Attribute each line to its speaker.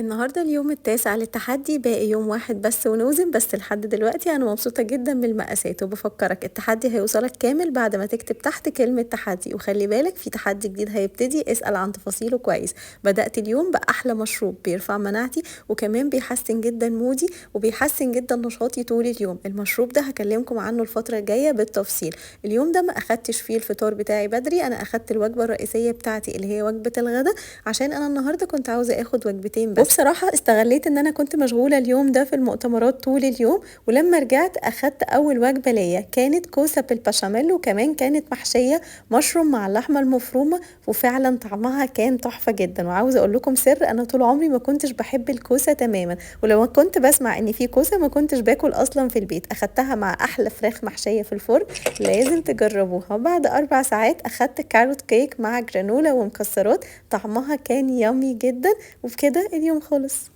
Speaker 1: النهاردة اليوم التاسع للتحدي، باقي يوم واحد بس ونوزن. بس لحد دلوقتي أنا مبسوطة جدا بالمقاسات، وبفكرك التحدي هيوصلك كامل بعد ما تكتب تحت كلمة تحدي. وخلي بالك في تحدي جديد هيبتدي، اسأل عن تفاصيله كويس. بدأت اليوم بأحلى مشروب بيرفع مناعتي، وكمان بيحسن جدا مودي وبيحسن جدا نشاطي طول اليوم. المشروب ده هكلمكم عنه الفترة الجاية بالتفصيل. اليوم ده ما أخدتش فيه الفطار بتاعي بدري، أنا أخدت الوجبة الرئيسية بتاعتي اللي هي وجبة الغداء، عشان أنا النهاردة كنت عاوزة أخد وجبتين بس. وبصراحة استغليت ان انا كنت مشغولة اليوم ده في المؤتمرات طول اليوم، ولما رجعت اخدت اول وجبة ليا كانت كوسة بالبشاميل، وكمان كانت محشية مشروم مع اللحمة المفرومة، وفعلا طعمها كان تحفة جدا. وعاوزة اقول لكم سر، انا طول عمري ما كنتش بحب الكوسة تماما، ولو كنت بسمع ان في كوسة ما كنتش باكل اصلا في البيت. اخدتها مع احلى فراخ محشية في الفرن، لازم تجربوها. بعد 4 ساعات اخدت كاروت كيك مع جرانولا ومكسرات، طعمها كان يامي جدا. وبكده اليوم خلص.